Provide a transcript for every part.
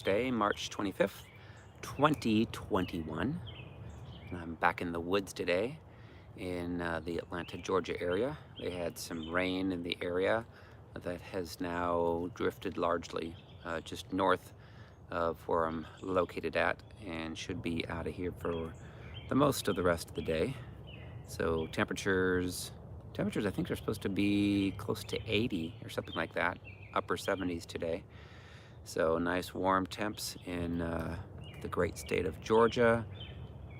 Thursday, March 25th, 2021. And I'm back in the woods today in the Atlanta, Georgia area. They had some rain in the area that has now drifted largely just north of where I'm located at and should be out of here for the most of the rest of the day. So temperatures I think are supposed to be close to 80 or something like that, upper 70s today. So nice warm temps in the great state of Georgia.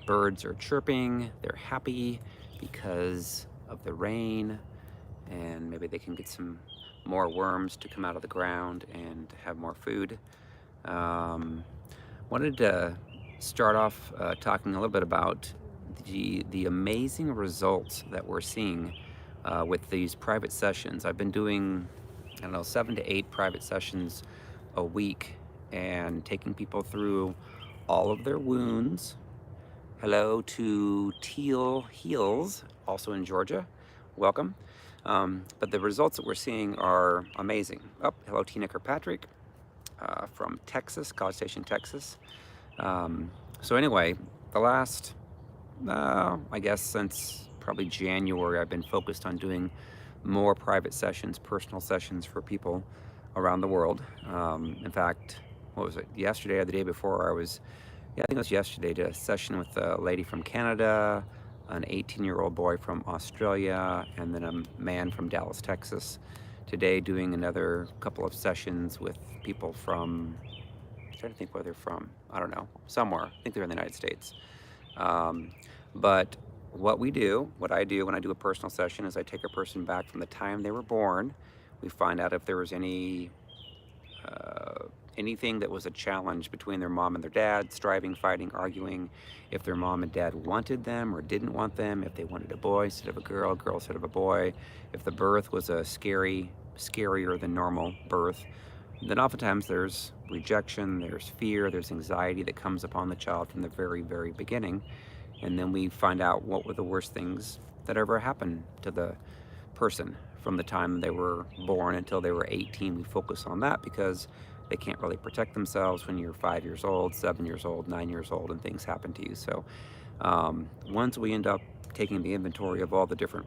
Birds are chirping, they're happy because of the rain, and maybe they can get some more worms to come out of the ground and have more food. Um, Wanted to start off talking a little bit about the amazing results that we're seeing with these private sessions. I've been doing, I don't know, 7 to 8 private sessions a week and taking people through all of their wounds. Hello to Teal Heels, also in Georgia. Welcome. But the results that we're seeing are amazing. Oh, hello, Tina Kirkpatrick from Texas, College Station, Texas. So anyway, the last, I guess since probably January, I've been focused on doing more private sessions, personal sessions for people around the world. In fact, what was it, yesterday or the day before, I think it was yesterday, did a session with a lady from Canada, an 18-year-old boy from Australia, and then a man from Dallas, Texas. Today doing another couple of sessions with people from, I'm trying to think where they're from, I don't know, somewhere. I think they're in the United States. But what I do when I do a personal session is I take a person back from the time they were born. We find out if there was anything that was a challenge between their mom and their dad, striving, fighting, arguing, if their mom and dad wanted them or didn't want them, if they wanted a boy instead of a girl instead of a boy, if the birth was a scarier than normal birth. Then oftentimes there's rejection, there's fear, there's anxiety that comes upon the child from the very, very beginning. And then we find out what were the worst things that ever happened to the person from the time they were born until they were 18. We focus on that because they can't really protect themselves when you're 5 years old, 7 years old, 9 years old, and things happen to you. So once we end up taking the inventory of all the different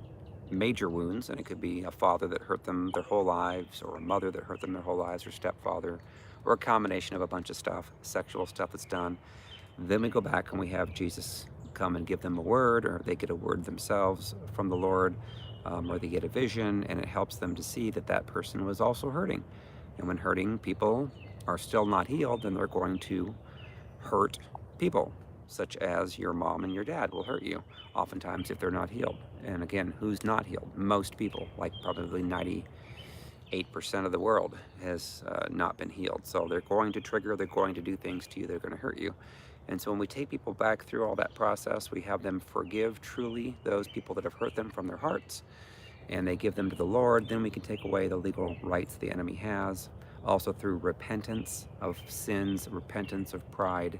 major wounds, and it could be a father that hurt them their whole lives, or a mother that hurt them their whole lives, or stepfather, or a combination of a bunch of stuff, sexual stuff that's done, then we go back and we have Jesus come and give them a word, or they get a word themselves from the Lord, or they get a vision, and it helps them to see that that person was also hurting. And when hurting people are still not healed, then they're going to hurt people, such as your mom and your dad will hurt you, oftentimes if they're not healed. And again, who's not healed? Most people, like probably 98% of the world has not been healed. So they're going to trigger, they're going to do things to you, they're going to hurt you. And so when we take people back through all that process, we have them forgive truly those people that have hurt them from their hearts, and they give them to the Lord. Then we can take away the legal rights the enemy has, also through repentance of sins, repentance of pride.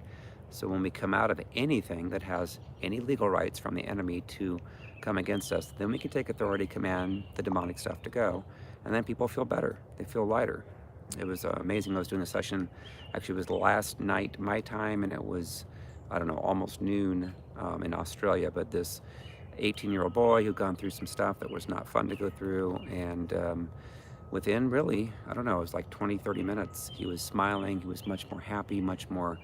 So when we come out of anything that has any legal rights from the enemy to come against us, then we can take authority, command the demonic stuff to go, and then people feel better. They feel lighter. It was amazing. I was doing a session, actually it was last night my time, and it was, I don't know, almost noon in Australia, but this 18-year-old boy who'd gone through some stuff that was not fun to go through, and within really, I don't know, it was like 20-30 minutes, he was smiling, he was much more happy, much more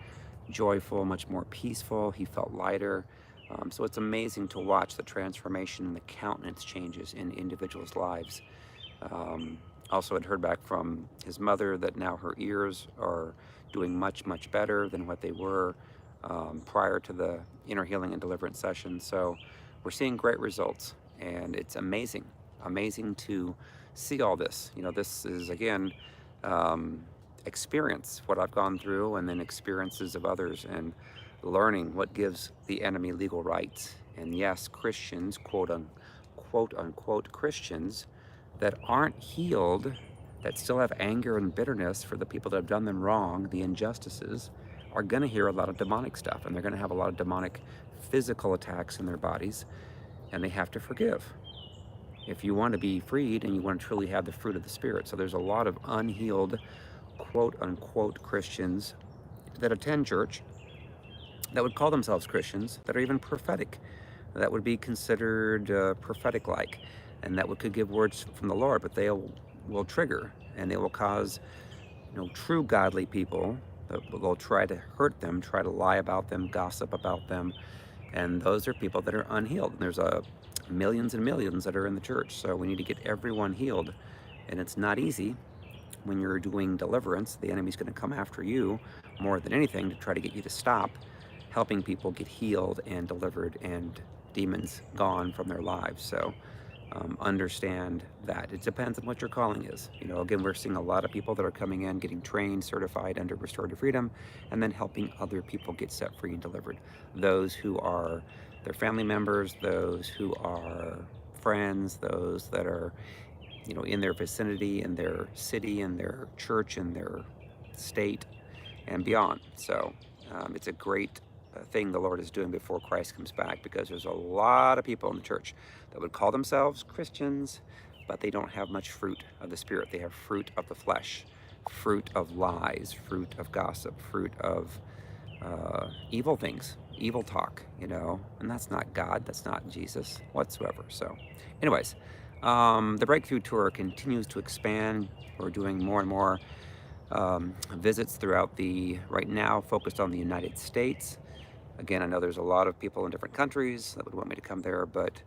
joyful, much more peaceful, he felt lighter. So it's amazing to watch the transformation and the countenance changes in individuals' lives. Also had heard back from his mother that now her ears are doing much, much better than what they were prior to the inner healing and deliverance session. So we're seeing great results, and it's amazing to see all this. You know, this is, again, experience, what I've gone through, and then experiences of others, and learning what gives the enemy legal rights. And yes, Christians, quote unquote Christians, that aren't healed, that still have anger and bitterness for the people that have done them wrong, the injustices, are going to hear a lot of demonic stuff, and they're going to have a lot of demonic physical attacks in their bodies, and they have to forgive if you want to be freed and you want to truly have the fruit of the Spirit. So there's a lot of unhealed, quote unquote Christians that attend church that would call themselves Christians, that are even prophetic, that would be considered prophetic-like, and that could give words from the Lord, but they will trigger, and they will cause, true godly people, they'll try to hurt them, try to lie about them, gossip about them, and those are people that are unhealed. And there's millions and millions that are in the church, so we need to get everyone healed, and it's not easy. When you're doing deliverance, the enemy's going to come after you more than anything to try to get you to stop helping people get healed and delivered and demons gone from their lives. So understand that it depends on what your calling is. Again, we're seeing a lot of people that are coming in, getting trained, certified under restorative freedom, and then helping other people get set free and delivered. Those who are their family members, those who are friends, those that are in their vicinity, in their city, in their church, in their state, and beyond. So it's a great thing the Lord is doing before Christ comes back, because there's a lot of people in the church that would call themselves Christians, but they don't have much fruit of the Spirit. They have fruit of the flesh, fruit of lies, fruit of gossip, fruit of evil things, evil talk, and that's not God, that's not Jesus whatsoever. So anyways, the Breakthrough Tour continues to expand. We're doing more and more visits throughout right now focused on the United States. Again, I know there's a lot of people in different countries that would want me to come there, but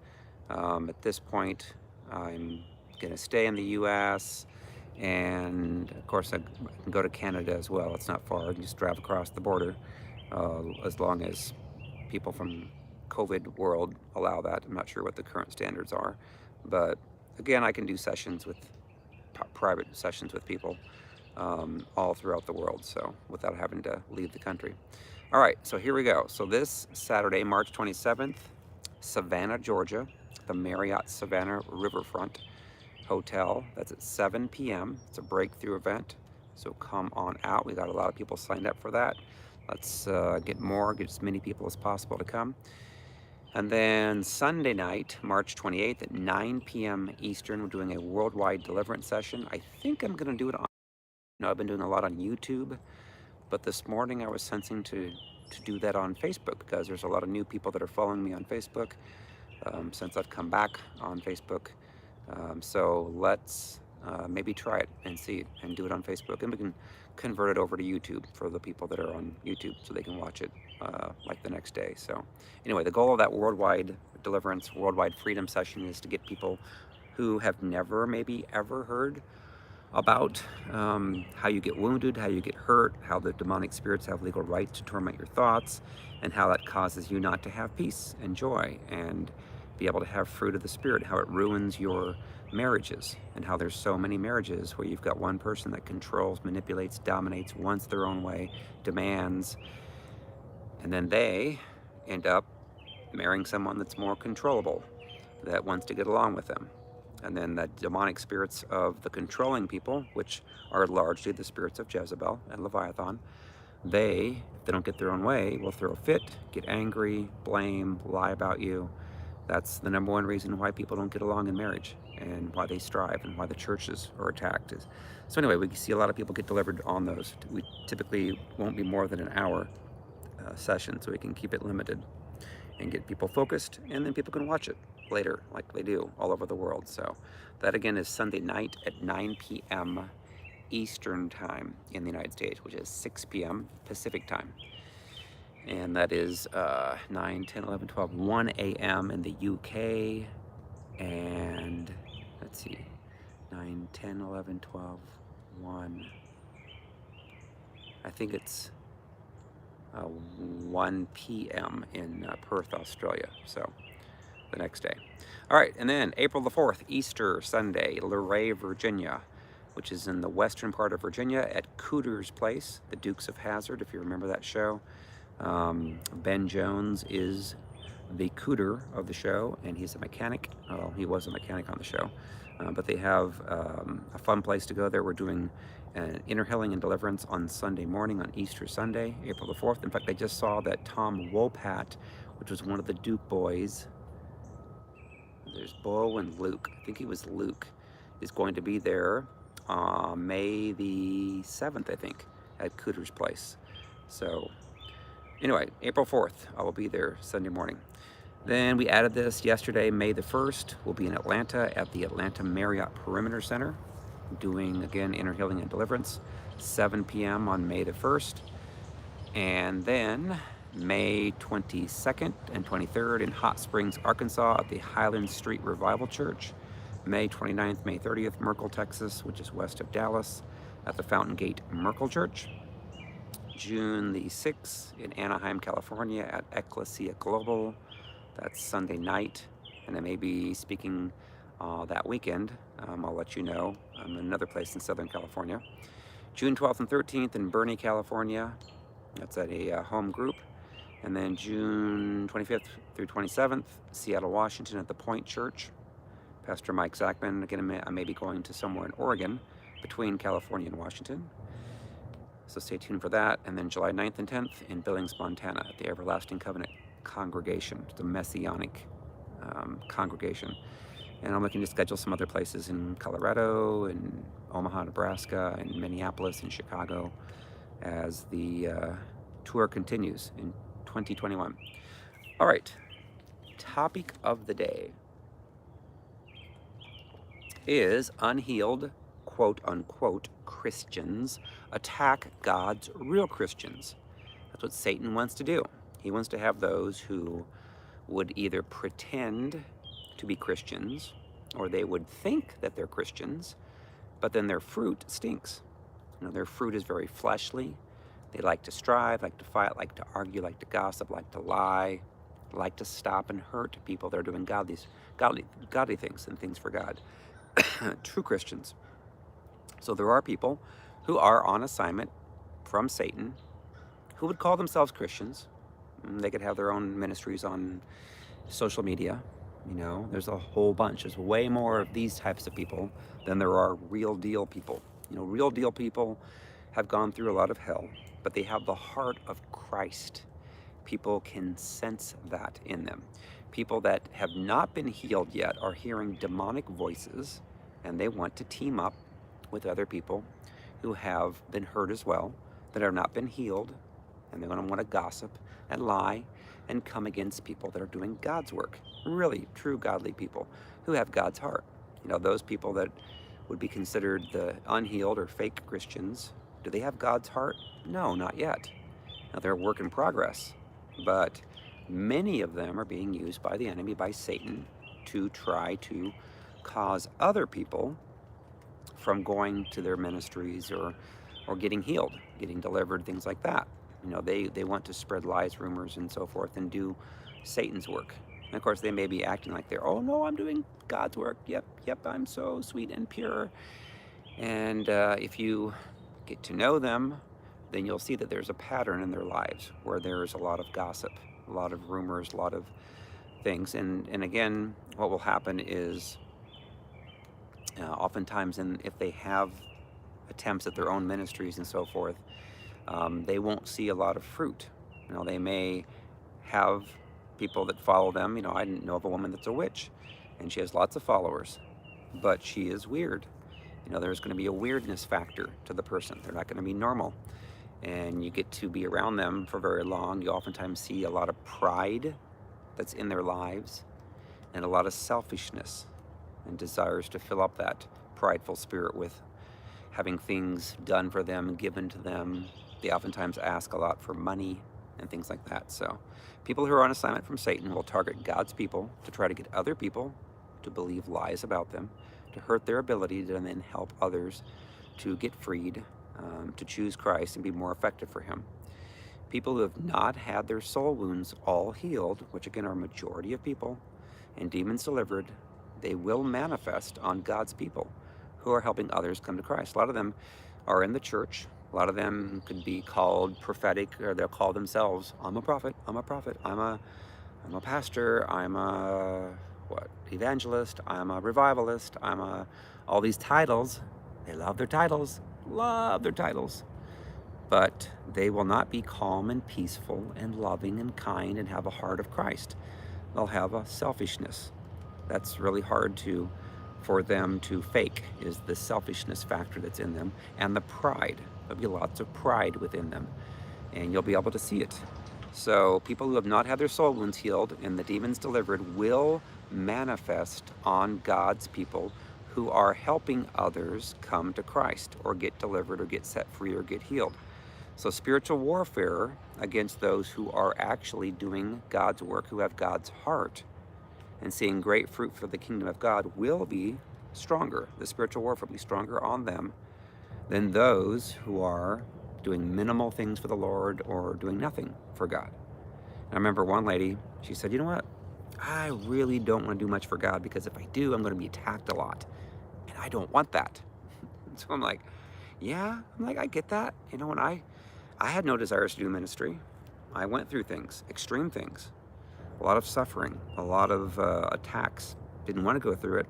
at this point, I'm going to stay in the U.S., and of course I can go to Canada as well. It's not far, just drive across the border, as long as people from COVID world allow that. I'm not sure what the current standards are, but again, I can do sessions with private sessions with people all throughout the world, so without having to leave the country. All right, so here we go. So this Saturday, March 27th, Savannah, Georgia, the Marriott Savannah Riverfront Hotel. That's at 7 p.m. It's a breakthrough event, so come on out. We got a lot of people signed up for that. Let's get as many people as possible to come. And then Sunday night, March 28th at 9 p.m. Eastern, we're doing a worldwide deliverance session. I think I'm going to do it on, I've been doing a lot on YouTube, but this morning I was sensing to do that on Facebook, because there's a lot of new people that are following me on Facebook since I've come back on Facebook. So let's maybe try it and see and do it on Facebook, and we can convert it over to YouTube for the people that are on YouTube, so they can watch it like the next day. So anyway, the goal of that worldwide deliverance, worldwide freedom session is to get people who have never maybe ever heard about how you get wounded, how you get hurt, how the demonic spirits have legal right to torment your thoughts, and how that causes you not to have peace and joy and be able to have fruit of the Spirit, how it ruins your marriages, and how there's so many marriages where you've got one person that controls, manipulates, dominates, wants their own way, demands, and then they end up marrying someone that's more controllable, that wants to get along with them. And then the demonic spirits of the controlling people, which are largely the spirits of Jezebel and Leviathan, if they don't get their own way, will throw a fit, get angry, blame, lie about you. That's the number one reason why people don't get along in marriage, and why they strive, and why the churches are attacked. So anyway, we see a lot of people get delivered on those. We typically won't be more than an hour session, so we can keep it limited and get people focused, and then people can watch it later like they do all over the world. So that again is Sunday night at 9 p.m. Eastern time in the United States, which is 6 p.m. Pacific time. And that is 9, 10, 11, 12, 1 a.m. in the UK. And let's see, 9, 10, 11, 12, 1. I think it's 1 p.m. in Perth, Australia. So the next day. All right, and then April the 4th, Easter Sunday, Luray, Virginia, which is in the western part of Virginia at Cooter's Place, the Dukes of Hazzard, if you remember that show. Ben Jones is the Cooter of the show, and he's a mechanic. Well, he was a mechanic on the show. But they have a fun place to go there. We're doing inner healing and deliverance on Sunday morning, on Easter Sunday, April the 4th. In fact, I just saw that Tom Wopat, which was one of the Duke boys, there's Bo and Luke, I think he was Luke, is going to be there May the 7th, I think, at Cooter's Place. So anyway, April 4th, I will be there Sunday morning. Then we added this yesterday, May the 1st. We'll be in Atlanta at the Atlanta Marriott Perimeter Center, doing, again, Inner Healing and Deliverance, 7 p.m. on May the 1st. And then May 22nd and 23rd in Hot Springs, Arkansas at the Highland Street Revival Church. May 29th, May 30th, Merkel, Texas, which is west of Dallas, at the Fountain Gate Merkel Church. June the 6th in Anaheim, California at Ecclesia Global. That's Sunday night, and I may be speaking that weekend. I'll let you know. I'm in another place in Southern California. June 12th and 13th in Bernie, California. That's at a home group. And then June 25th through 27th, Seattle, Washington at the Point Church. Pastor Mike Zachman. Again, I may be going to somewhere in Oregon between California and Washington. So stay tuned for that. And then July 9th and 10th in Billings, Montana at the Everlasting Covenant Congregation. It's a Messianic congregation. And I'm looking to schedule some other places in Colorado, and Omaha, Nebraska, and Minneapolis, and Chicago as the tour continues in 2021. All right, topic of the day is unhealed, quote unquote, Christians attack God's real Christians. That's what Satan wants to do. He wants to have those who would either pretend to be Christians, or they would think that they're Christians, but then their fruit stinks. You know, their fruit is very fleshly. They like to strive, like to fight, like to argue, like to gossip, like to lie, like to stop and hurt people that are doing godly things and things for God. True Christians. So there are people who are on assignment from Satan who would call themselves Christians. They could have their own ministries on social media. You know, there's a whole bunch. There's way more of these types of people than there are real deal people. You know, real deal people have gone through a lot of hell, but they have the heart of Christ. People can sense that in them. People that have not been healed yet are hearing demonic voices, and they want to team up with other people who have been hurt as well, that have not been healed, and they're going to want to gossip and lie and come against people that are doing God's work. Really true godly people who have God's heart. You know, those people that would be considered the unhealed or fake Christians, do they have God's heart? No, not yet. Now, they're a work in progress, but many of them are being used by the enemy, by Satan, to try to cause other people from going to their ministries or getting healed, getting delivered, things like that. You know, they want to spread lies, rumors, and so forth, and do Satan's work. And of course, they may be acting like they're, oh no, I'm doing God's work. Yep, I'm so sweet and pure. And if you get to know them, then you'll see that there's a pattern in their lives where there's a lot of gossip, a lot of rumors, a lot of things. And again, what will happen is oftentimes, if they have attempts at their own ministries and so forth, they won't see a lot of fruit. You know, they may have people that follow them. You know, I know of a woman that's a witch, and she has lots of followers, but she is weird. You know, there's going to be a weirdness factor to the person. They're not going to be normal. And you get to be around them for very long. You oftentimes see a lot of pride that's in their lives, and a lot of selfishness and desires to fill up that prideful spirit with having things done for them and given to them. They oftentimes ask a lot for money and things like that. So people who are on assignment from Satan will target God's people to try to get other people to believe lies about them, to hurt their ability to then help others to get freed, to choose Christ and be more effective for Him. People who have not had their soul wounds all healed, which again are a majority of people, and demons delivered, they will manifest on God's people who are helping others come to Christ. A lot of them are in the church. A lot of them could be called prophetic, or they'll call themselves, I'm a prophet, I'm a pastor, I'm a evangelist, I'm a revivalist, all these titles. They love their titles, but they will not be calm and peaceful and loving and kind and have a heart of Christ. They'll have a selfishness. That's really hard for them to fake, is the selfishness factor that's in them, and the pride. There'll be lots of pride within them. and you'll be able to see it. So people who have not had their soul wounds healed and the demons delivered will manifest on God's people who are helping others come to Christ or get delivered or get set free or get healed. So spiritual warfare against those who are actually doing God's work, who have God's heart and seeing great fruit for the kingdom of God, will be stronger. The spiritual warfare will be stronger on them than those who are doing minimal things for the Lord or doing nothing for God. And I remember one lady, she said, you know what? I really don't want to do much for God because if I do, I'm going to be attacked a lot. And I don't want that. So I'm like, yeah, I get that. You know, when I had no desires to do ministry. I went through things, extreme things, a lot of suffering, a lot of attacks. Didn't want to go through it,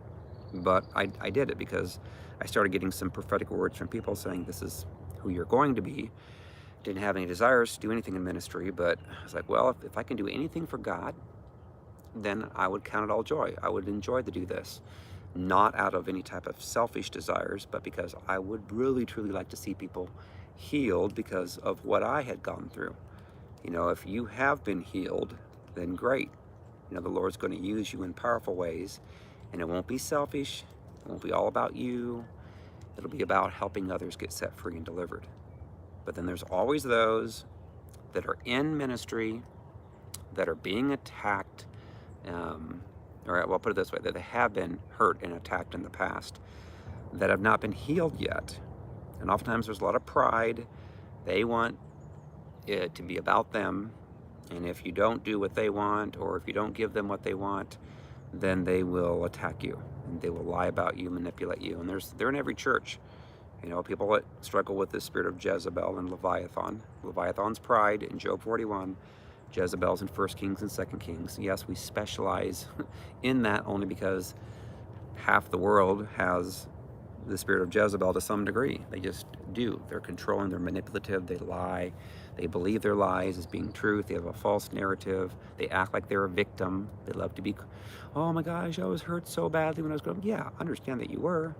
but I did it because I started getting some prophetic words from people saying this is who you're going to be. Didn't have any desires to do anything in ministry, but I was like, well, if I can do anything for God, then I would count it all joy. I would enjoy to do this, not out of any type of selfish desires, but because I would really, truly like to see people healed because of what I had gone through. You know, if you have been healed, then great. You know, the Lord's going to use you in powerful ways, and it won't be selfish. It won't be all about you. It'll be about helping others get set free and delivered. But then there's always those that are in ministry, that are being attacked, or well, put it this way, that they have been hurt and attacked in the past, that have not been healed yet. And oftentimes there's a lot of pride. They want it to be about them. And if you don't do what they want, or if you don't give them what they want, then they will attack you and they will lie about you, manipulate you. And they're in every church. You know, people that struggle with the spirit of Jezebel and Leviathan. Leviathan's pride in Job 41. Jezebel's in 1 Kings and 2 Kings. Yes, we specialize in that only because half the world has the spirit of Jezebel to some degree. They just do. They're controlling, they're manipulative, they lie. They believe their lies as being truth. They have a false narrative. They act like they're a victim. They love to be, oh my gosh, I was hurt so badly when I was growing up. Yeah, I understand that you were,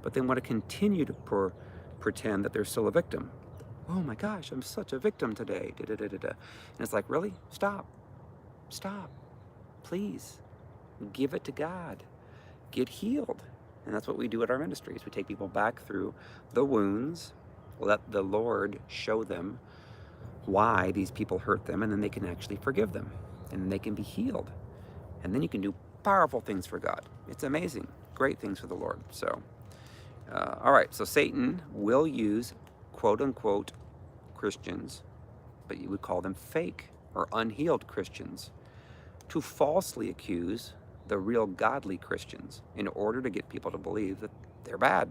but they want to continue to pretend that they're still a victim. Oh my gosh, I'm such a victim today. Da, da, da, da, da. And it's like, really? Stop. Stop. Please. Give it to God. Get healed. And that's what we do at our ministries. We take people back through the wounds, let the Lord show them why these people hurt them, and then they can actually forgive them, and then they can be healed. And then you can do powerful things for God. It's amazing. Great things for the Lord. So, all right. So Satan will use quote unquote Christians, but you would call them fake or unhealed Christians, to falsely accuse the real godly Christians in order to get people to believe that they're bad,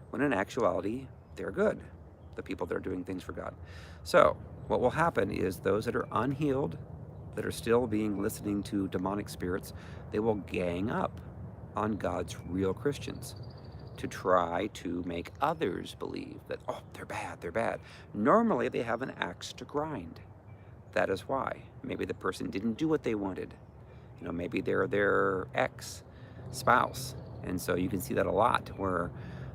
when in actuality, they're good, the people that are doing things for God. So what will happen is those that are unhealed, that are still listening to demonic spirits, they will gang up on God's real Christians to try to make others believe that, oh, they're bad, they're bad. Normally they have an axe to grind. That is why. Maybe the person didn't do what they wanted. You know, maybe they're their ex-spouse. And so you can see that a lot, where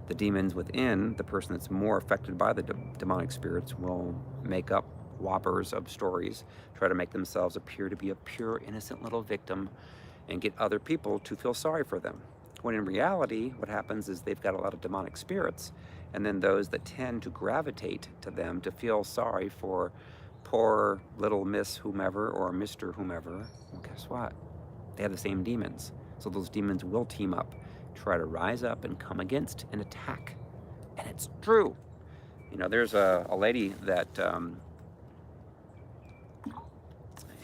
the demons within the person that's more affected by the demonic spirits will make up whoppers of stories, try to make themselves appear to be a pure, innocent little victim, and get other people to feel sorry for them. When in reality, what happens is they've got a lot of demonic spirits, and then those that tend to gravitate to them to feel sorry for poor little Miss whomever or Mr. whomever, well, guess what? They have the same demons. So those demons will team up, try to rise up and come against and attack. And it's true. You know, there's a lady that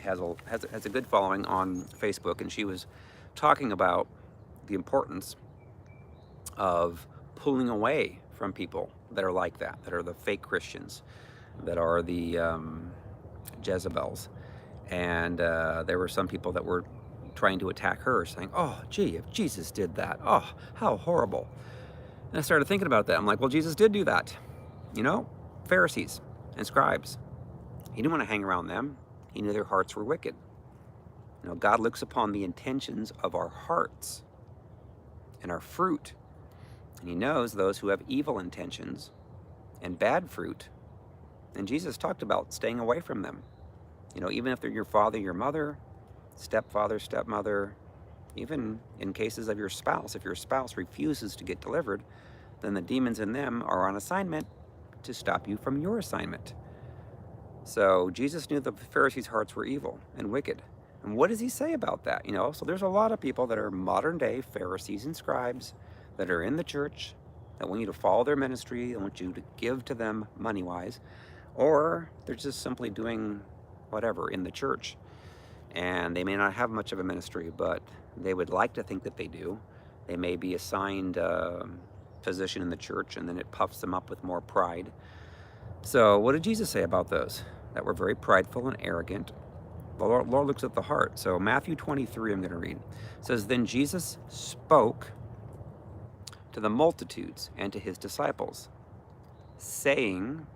has a good following on Facebook, and she was talking about the importance of pulling away from people that are like that are the fake Christians, that are the Jezebels. And there were some people that were trying to attack her, saying, oh, gee, if Jesus did that, oh, how horrible. And I started thinking about that. I'm like, well, Jesus did do that. You know, Pharisees and scribes. He didn't want to hang around them. He knew their hearts were wicked. You know, God looks upon the intentions of our hearts and our fruit. And he knows those who have evil intentions and bad fruit, And Jesus talked about staying away from them. Even if they're your father, your mother, stepfather, stepmother, even in cases of your spouse, if your spouse refuses to get delivered, then the demons in them are on assignment to stop you from your assignment. So Jesus knew the Pharisees' hearts were evil and wicked. And what does he say about that? So there's a lot of people that are modern day Pharisees and scribes that are in the church that want you to follow their ministry, and want you to give to them money wise, or they're just simply doing whatever in the church. And they may not have much of a ministry, but they would like to think that they do. They may be assigned a position in the church, and then it puffs them up with more pride. So what did Jesus say about those that were very prideful and arrogant? The Lord looks at the heart. So Matthew 23, I'm going to read. It says, "Then Jesus spoke to the multitudes and to his disciples, saying,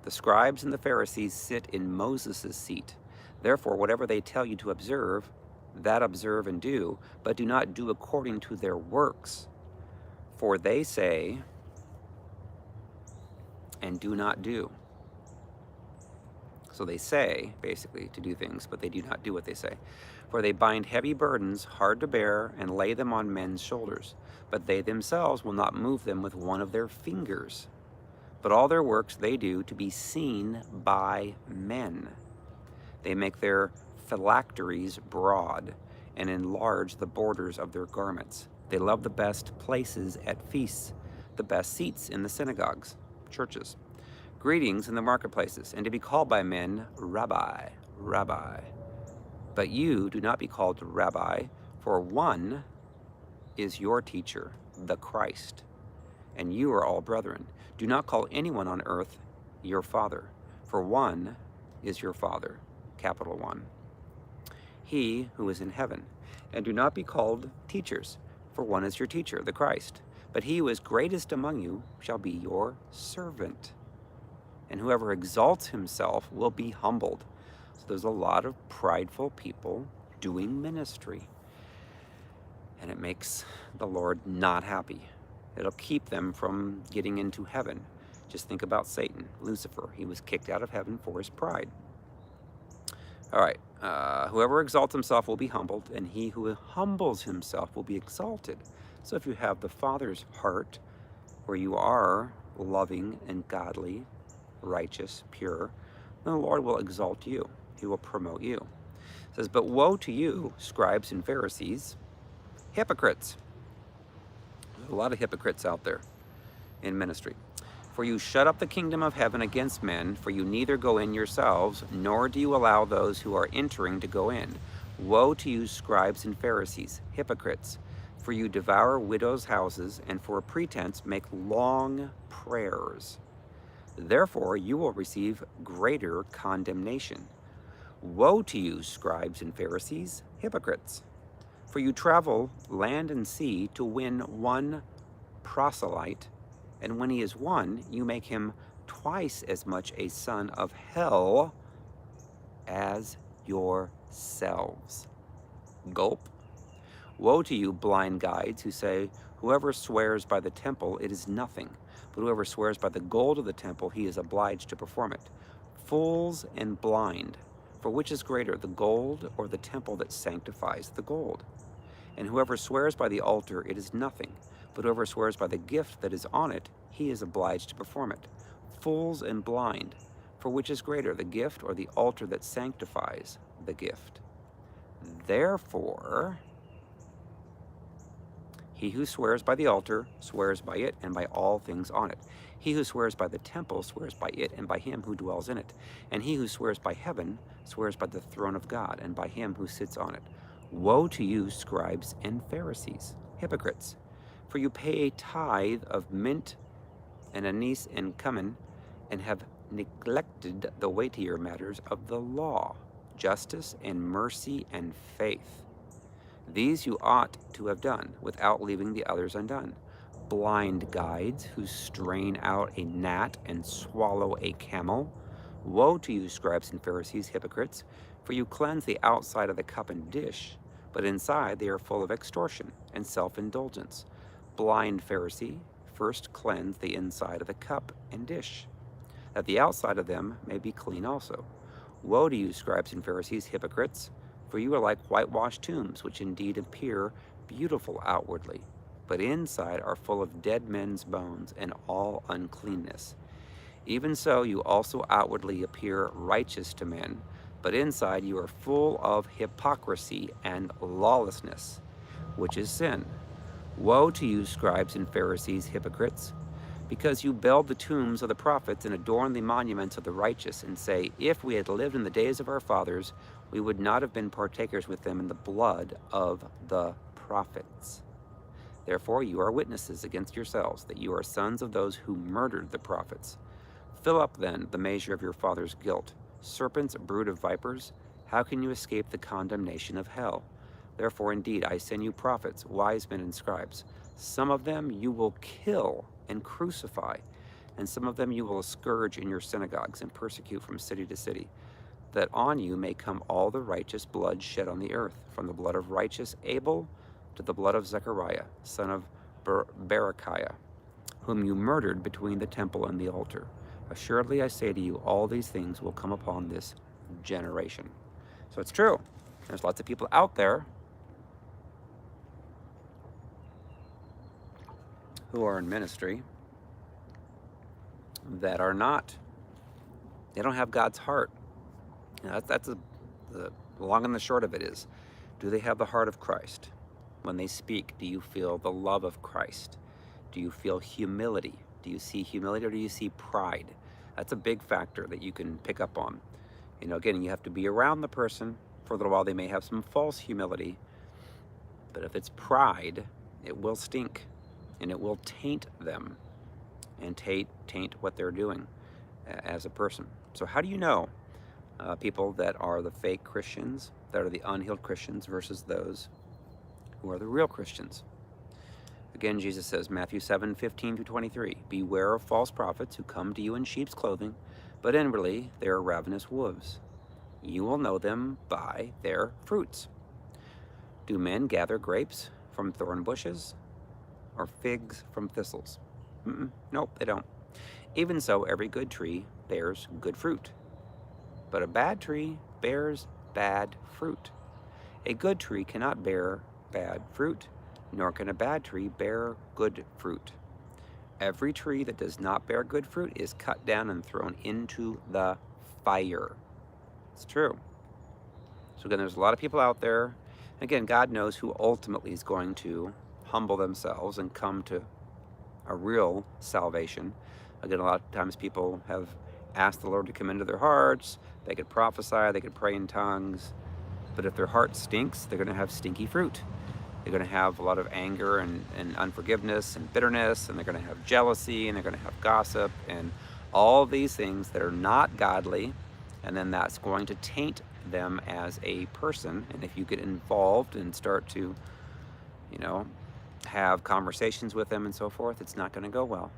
the scribes and the Pharisees sit in Moses' seat. Therefore, whatever they tell you to observe, that observe and do, but do not do according to their works. For they say and do not do." So they say, basically, to do things, but they do not do what they say. "For they bind heavy burdens, hard to bear, and lay them on men's shoulders. But they themselves will not move them with one of their fingers. But all their works they do to be seen by men. They make their phylacteries broad and enlarge the borders of their garments. They love the best places at feasts, the best seats in the synagogues," churches, "greetings in the marketplaces, and to be called by men, Rabbi, Rabbi. But you do not be called Rabbi, for one is your teacher, the Christ, and you are all brethren. Do not call anyone on earth your father, for one is your Father," capital one, "he who is in heaven. And do not be called teachers, for one is your teacher, the Christ. But he who is greatest among you shall be your servant. And whoever exalts himself will be humbled." So there's a lot of prideful people doing ministry, and it makes the Lord not happy. It'll keep them from getting into heaven. Just think about Satan, Lucifer. He was kicked out of heaven for his pride. All right, whoever exalts himself will be humbled, and he who humbles himself will be exalted. So if you have the Father's heart, where you are loving and godly, righteous, pure, then the Lord will exalt you. He will promote you. It says, "But woe to you, scribes and Pharisees, hypocrites." There's a lot of hypocrites out there in ministry. "For you shut up the kingdom of heaven against men, for you neither go in yourselves, nor do you allow those who are entering to go in. Woe to you, scribes and Pharisees, hypocrites, for you devour widows' houses, and for a pretense make long prayers. Therefore you will receive greater condemnation. Woe to you, scribes and Pharisees, hypocrites, for you travel land and sea to win one proselyte, and when he is won, you make him twice as much a son of hell as yourselves." Gulp. "Woe to you, blind guides, who say, whoever swears by the temple, it is nothing. But whoever swears by the gold of the temple, he is obliged to perform it. Fools and blind, for which is greater, the gold or the temple that sanctifies the gold? And whoever swears by the altar, it is nothing. But whoever swears by the gift that is on it, he is obliged to perform it. Fools and blind, for which is greater, the gift or the altar that sanctifies the gift? Therefore, he who swears by the altar swears by it and by all things on it. He who swears by the temple swears by it and by him who dwells in it. And he who swears by heaven swears by the throne of God and by him who sits on it. Woe to you, scribes and Pharisees, hypocrites, for you pay a tithe of mint and anise and cumin, and have neglected the weightier matters of the law, justice and mercy and faith. These you ought to have done, without leaving the others undone. Blind guides who strain out a gnat and swallow a camel. Woe to you, scribes and Pharisees, hypocrites, for you cleanse the outside of the cup and dish, but inside they are full of extortion and self-indulgence. Blind Pharisee, first cleanse the inside of the cup and dish, that the outside of them may be clean also. Woe to you, scribes and Pharisees, hypocrites! For you are like whitewashed tombs, which indeed appear beautiful outwardly, but inside are full of dead men's bones and all uncleanness. Even so, you also outwardly appear righteous to men, but inside you are full of hypocrisy and lawlessness, which is sin. Woe to you, scribes and Pharisees, hypocrites! Because you build the tombs of the prophets and adorn the monuments of the righteous, and say, if we had lived in the days of our fathers, we would not have been partakers with them in the blood of the prophets. Therefore you are witnesses against yourselves that you are sons of those who murdered the prophets. Fill up then the measure of your father's guilt. Serpents, brood of vipers, how can you escape the condemnation of hell? Therefore indeed I send you prophets, wise men and scribes. Some of them you will kill and crucify, and some of them you will scourge in your synagogues and persecute from city to city, that on you may come all the righteous blood shed on the earth, from the blood of righteous Abel to the blood of Zechariah, son of Berechiah, whom you murdered between the temple and the altar. Assuredly I say to you, all these things will come upon this generation. So it's true. There's lots of people out there who are in ministry that are not, they don't have God's heart. That's the long and the short of it is, do they have the heart of Christ? When they speak, do you feel the love of Christ? Do you feel humility? Do you see humility or do you see pride? That's a big factor that you can pick up on. Again, you have to be around the person for a little while. They may have some false humility, but if it's pride, it will stink and it will taint them and taint what they're doing as a person. So how do you know people that are the fake Christians, that are the unhealed Christians versus those who are the real Christians? Again, Jesus says, Matthew 7:15-23, beware of false prophets who come to you in sheep's clothing, but inwardly they are ravenous wolves. You will know them by their fruits. Do men gather grapes from thorn bushes or figs from thistles? Nope, they don't. Even so, every good tree bears good fruit, but a bad tree bears bad fruit. A good tree cannot bear bad fruit, nor can a bad tree bear good fruit. Every tree that does not bear good fruit is cut down and thrown into the fire. It's true. So again, there's a lot of people out there. Again, God knows who ultimately is going to humble themselves and come to a real salvation. Again, a lot of times people have asked the Lord to come into their hearts. They could prophesy, they could pray in tongues, but if their heart stinks, they're going to have stinky fruit. They're going to have a lot of anger and unforgiveness and bitterness, and they're going to have jealousy, and they're going to have gossip, and all these things that are not godly, and then that's going to taint them as a person. And if you get involved and start to, have conversations with them and so forth, it's not going to go well.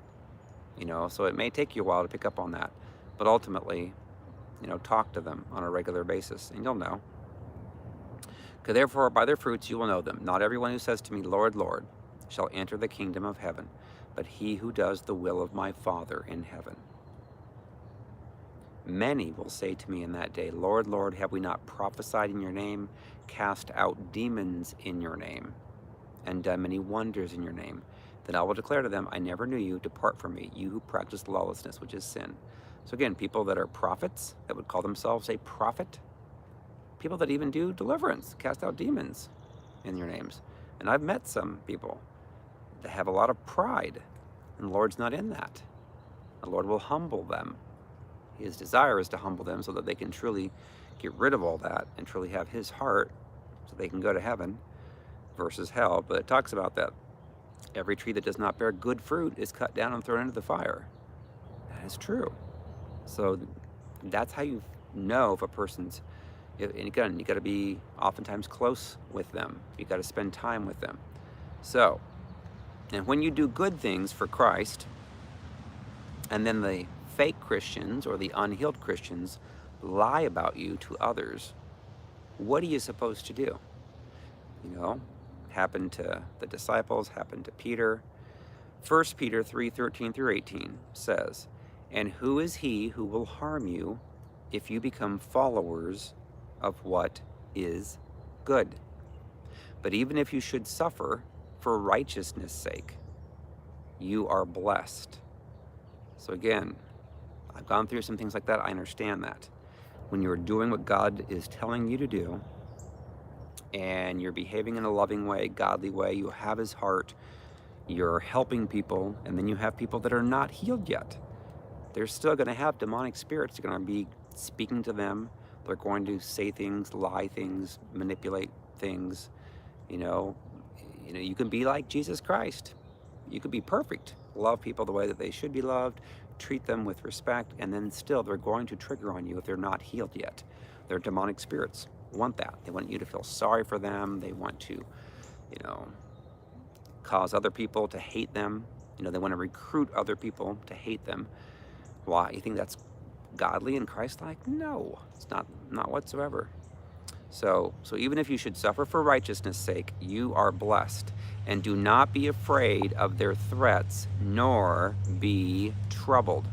So it may take you a while to pick up on that, but ultimately, talk to them on a regular basis, and you'll know. Okay, therefore, by their fruits you will know them. Not everyone who says to me, Lord, Lord, shall enter the kingdom of heaven, but he who does the will of my Father in heaven. Many will say to me in that day, Lord, Lord, have we not prophesied in your name, cast out demons in your name, and done many wonders in your name? Then I will declare to them, I never knew you. Depart from me, you who practice lawlessness, which is sin. So again, people that are prophets, that would call themselves a prophet, people that even do deliverance, cast out demons in your names. And I've met some people that have a lot of pride, and the Lord's not in that. The Lord will humble them. His desire is to humble them so that they can truly get rid of all that and truly have his heart so they can go to heaven versus hell. But it talks about that. Every tree that does not bear good fruit is cut down and thrown into the fire. That is true. So that's how you know if a person's, and again, you got to be oftentimes close with them. You got to spend time with them. So, and when you do good things for Christ, and then the fake Christians or the unhealed Christians lie about you to others, what are you supposed to do? Happened to the disciples, happened to Peter. 1 Peter 3:13-18 says, And who is he who will harm you if you become followers of what is good? But even if you should suffer for righteousness' sake, you are blessed. So again, I've gone through some things like that. I understand that. When you're doing what God is telling you to do, and you're behaving in a loving way, godly way, you have his heart, you're helping people, and then you have people that are not healed yet. They're still going to have demonic spirits. They're going to be speaking to them. They're going to say things, lie things, manipulate things. You know, you can be like Jesus Christ. You could be perfect, love people the way that they should be loved, treat them with respect, and then still they're going to trigger on you if they're not healed yet. They're demonic spirits want that. They want you to feel sorry for them. They want to, cause other people to hate them. They want to recruit other people to hate them. Why? You think that's godly and Christ-like? No, it's not whatsoever. So even if you should suffer for righteousness' sake, you are blessed. And do not be afraid of their threats, nor be troubled.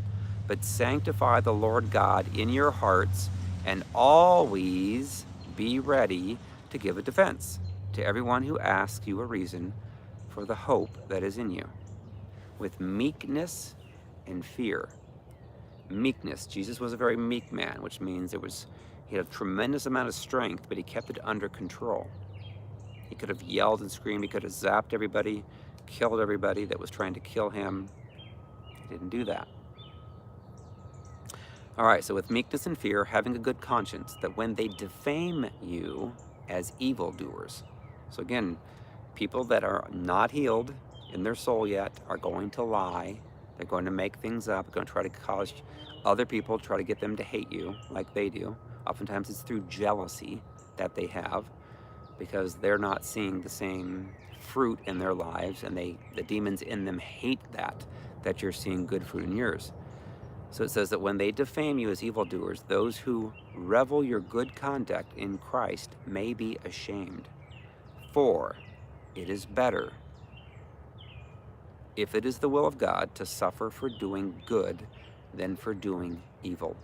But sanctify the Lord God in your hearts, and always be ready to give a defense to everyone who asks you a reason for the hope that is in you, with meekness and fear. Meekness. Jesus was a very meek man, which means he had a tremendous amount of strength, but he kept it under control. He could have yelled and screamed. He could have zapped everybody, killed everybody that was trying to kill him. He didn't do that. All right, so with meekness and fear, having a good conscience, that when they defame you as evildoers. So again, people that are not healed in their soul yet are going to lie. They're going to make things up. They're going to try to cause other people, try to get them to hate you like they do. Oftentimes it's through jealousy that they have, because they're not seeing the same fruit in their lives, and the demons in them hate that you're seeing good fruit in yours. So it says that when they defame you as evildoers, those who revel your good conduct in Christ may be ashamed. For it is better, if it is the will of God, to suffer for doing good than for doing evil.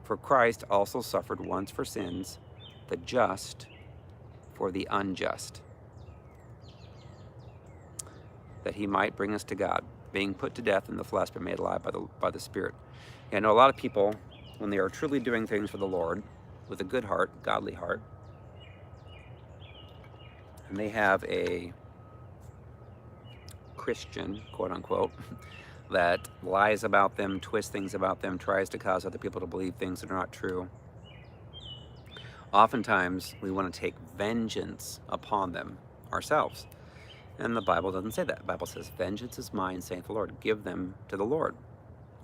For Christ also suffered once for sins, the just for the unjust, that he might bring us to God, being put to death in the flesh but made alive by the Spirit. I know a lot of people, when they are truly doing things for the Lord with a good heart, godly heart, and they have a Christian, quote unquote, that lies about them, twists things about them, tries to cause other people to believe things that are not true. Oftentimes, we want to take vengeance upon them ourselves. And the Bible doesn't say that. The Bible says, vengeance is mine, saith the Lord. Give them to the Lord.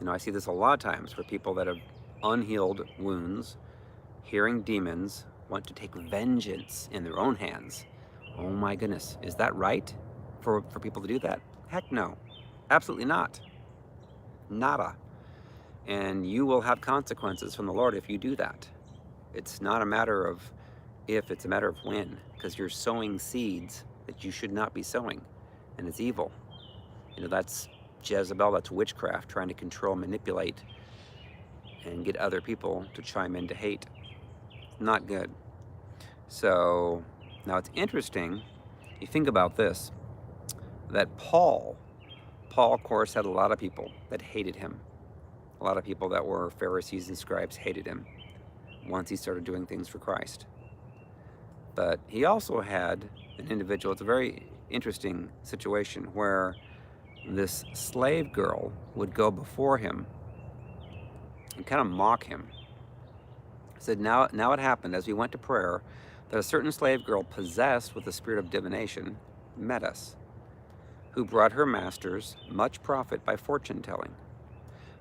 I see this a lot of times for people that have unhealed wounds, hearing demons, want to take vengeance in their own hands. Oh my goodness, is that right for people to do that? Heck no, absolutely not. Nada. And you will have consequences from the Lord if you do that. It's not a matter of if, it's a matter of when, because you're sowing seeds that you should not be sowing, and it's evil. That's Jezebel, that's witchcraft, trying to control, manipulate, and get other people to chime in to hate. Not good. So now it's interesting, you think about this, that Paul, of course, had a lot of people that hated him. A lot of people that were Pharisees and scribes hated him once he started doing things for Christ. But he also had an individual, it's a very interesting situation, where this slave girl would go before him and kind of mock him. He said, now it happened as we went to prayer that a certain slave girl possessed with the spirit of divination met us, who brought her masters much profit by fortune telling.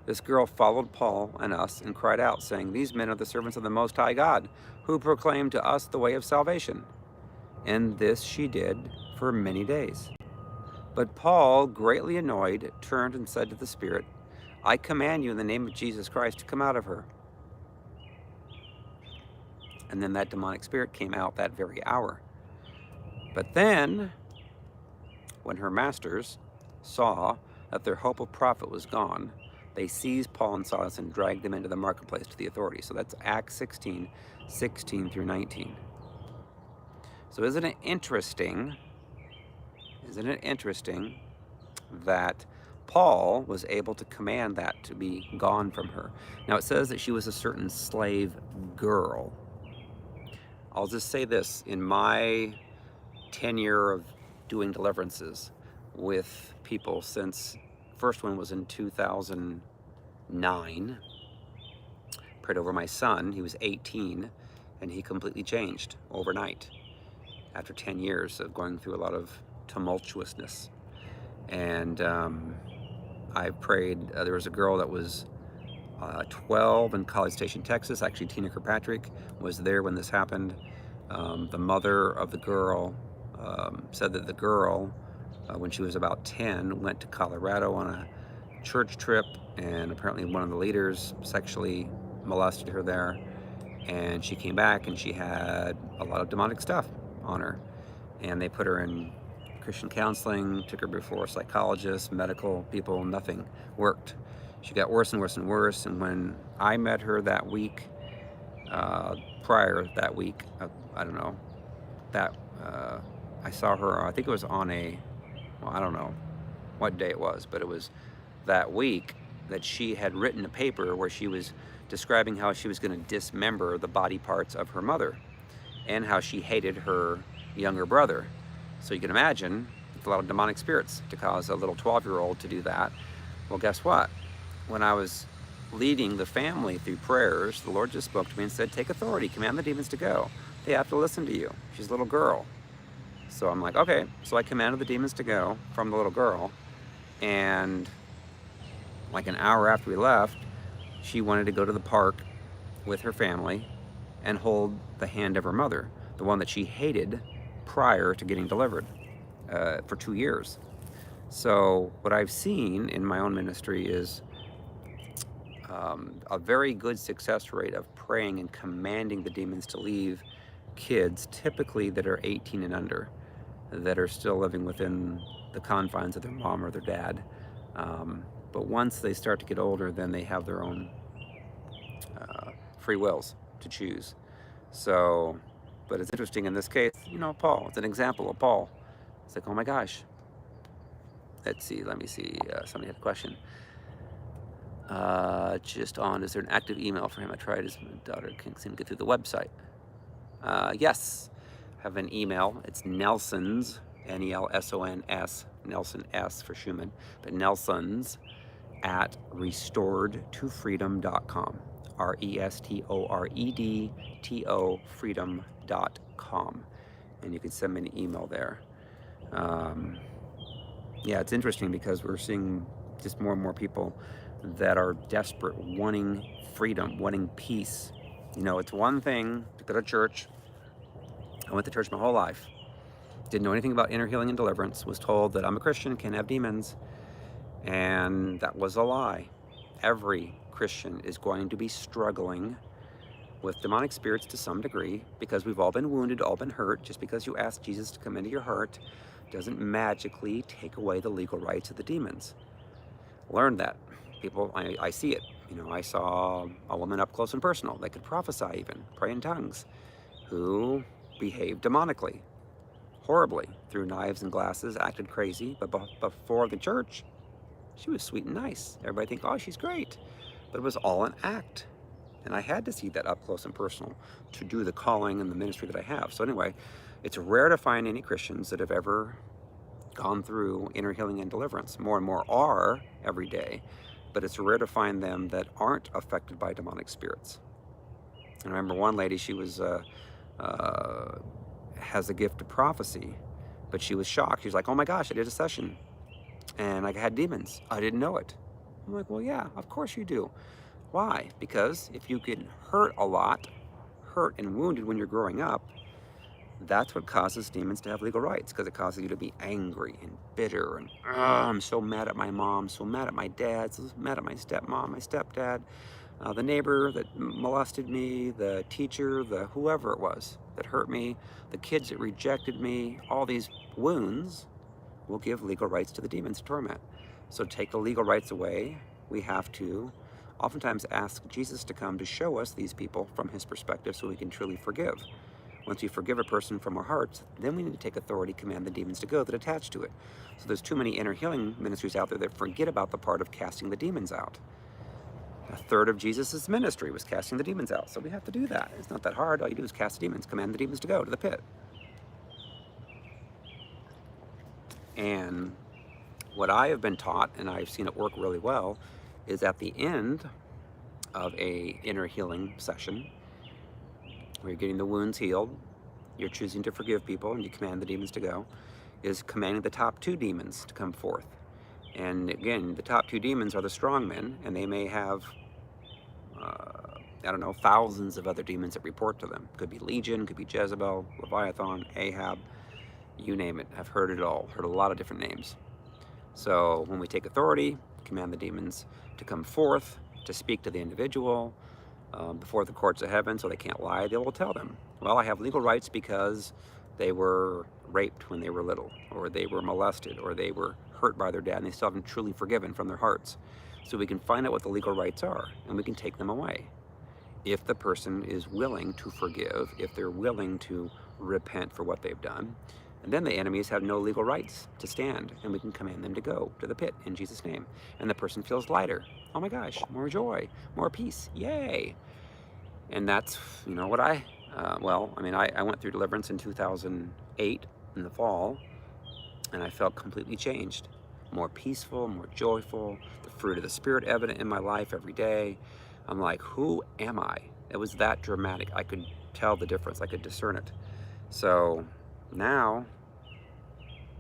This girl followed Paul and us and cried out, saying, these men are the servants of the Most High God, who proclaim to us the way of salvation. And this she did for many days. But Paul, greatly annoyed, turned and said to the spirit, I command you in the name of Jesus Christ to come out of her. And then that demonic spirit came out that very hour. But then, when her masters saw that their hope of profit was gone, they seized Paul and Silas and dragged them into the marketplace to the authorities. So that's Acts 16, 16 through 19. So isn't it interesting that Paul was able to command that to be gone from her? Now it says that she was a certain slave girl. I'll just say this, in my tenure of doing deliverances with people since, first one was in 2009, prayed over my son. He was 18 and he completely changed overnight after 10 years of going through a lot of tumultuousness. And I prayed, there was a girl that was 12 in College Station, Texas. Actually, Tina Kirkpatrick was there when this happened. The mother of the girl said that the girl, when she was about 10, went to Colorado on a church trip, and apparently one of the leaders sexually molested her there, and she came back and she had a lot of demonic stuff on her, and they put her in Christian counseling, took her before psychologists, medical people. Nothing worked. She got worse and worse and worse, and when I met her that week, prior that week, I don't know, that I saw her, I think it was on a, well, I don't know what day it was, but it was that week that she had written a paper where she was describing how she was going to dismember the body parts of her mother and how she hated her younger brother. So you can imagine, it's a lot of demonic spirits to cause a little 12-year-old to do that. Well, guess what? When I was leading the family through prayers, the Lord just spoke to me and said, take authority, command the demons to go. They have to listen to you. She's a little girl. So I'm like, okay. So I commanded the demons to go from the little girl, and like an hour after we left, she wanted to go to the park with her family and hold the hand of her mother, the one that she hated prior to getting delivered for 2 years. So what I've seen in my own ministry is a very good success rate of praying and commanding the demons to leave kids, typically that are 18 and under, that are still living within the confines of their mom or their dad. But once they start to get older, then they have their own free wills to choose. So, but it's interesting in this case, you know, Paul, it's an example of Paul. It's like, oh my gosh. Let's see, let me see, somebody had a question. Just on, is there an active email for him? I tried, his daughter can't seem to get through the website. Yes, I have an email. It's Nelsons, Nelsons, Nelson S for Schumann, but Nelsons at restoredtofreedom.com. RESTOREDTO freedom.com. And you can send me an email there. Yeah, it's interesting because we're seeing just more and more people that are desperate, wanting freedom, wanting peace. You know, it's one thing to go to church. I went to church my whole life. Didn't know anything about inner healing and deliverance. Was told that I'm a Christian, can't have demons. And that was a lie. Every Christian is going to be struggling with demonic spirits to some degree, because we've all been wounded, all been hurt. Just because you ask Jesus to come into your heart doesn't magically take away the legal rights of the demons. Learn that. People, I see it. You know, I saw a woman up close and personal that could prophesy even, pray in tongues, who behaved demonically, horribly, threw knives and glasses, acted crazy, but before the church, she was sweet and nice. Everybody think, oh, she's great. But it was all an act. And I had to see that up close and personal to do the calling and the ministry that I have. So anyway, it's rare to find any Christians that have ever gone through inner healing and deliverance. More and more are every day, but it's rare to find them that aren't affected by demonic spirits. And I remember one lady, she was has a gift of prophecy, but she was shocked. She was like, oh my gosh, I did a session and I had demons. I didn't know it. I'm like, well, yeah, of course you do. Why? Because if you get hurt a lot, hurt and wounded when you're growing up, that's what causes demons to have legal rights, because it causes you to be angry and bitter and I'm so mad at my mom, so mad at my dad, so mad at my stepmom, my stepdad, the neighbor that molested me, the teacher, the whoever it was that hurt me, the kids that rejected me. All these wounds will give legal rights to the demons to torment. So take the legal rights away, we have to oftentimes ask Jesus to come to show us these people from his perspective so we can truly forgive. Once we forgive a person from our hearts, then we need to take authority, command the demons to go that attach to it. So there's too many inner healing ministries out there that forget about the part of casting the demons out. A third of Jesus' ministry was casting the demons out. So we have to do that. It's not that hard. All you do is cast the demons, command the demons to go to the pit. And what I have been taught, and I've seen it work really well, is at the end of a inner healing session, where you're getting the wounds healed, you're choosing to forgive people, and you command the demons to go, is commanding the top 2 demons to come forth. And again, the top 2 demons are the strong men, and they may have, I don't know, thousands of other demons that report to them. Could be Legion, could be Jezebel, Leviathan, Ahab, you name it. I've heard it all, heard a lot of different names. So when we take authority, command the demons to come forth, to speak to the individual before the courts of heaven so they can't lie, they will tell them, well, I have legal rights because they were raped when they were little, or they were molested, or they were hurt by their dad, and they still haven't truly forgiven from their hearts. So we can find out what the legal rights are, and we can take them away. If the person is willing to forgive, if they're willing to repent for what they've done, and then the enemies have no legal rights to stand, and we can command them to go to the pit in Jesus' name. And the person feels lighter. Oh my gosh, more joy, more peace, yay. And that's, what I went through deliverance in 2008 in the fall, and I felt completely changed. More peaceful, more joyful, the fruit of the Spirit evident in my life every day. I'm like, who am I? It was that dramatic. I could tell the difference. I could discern it. So now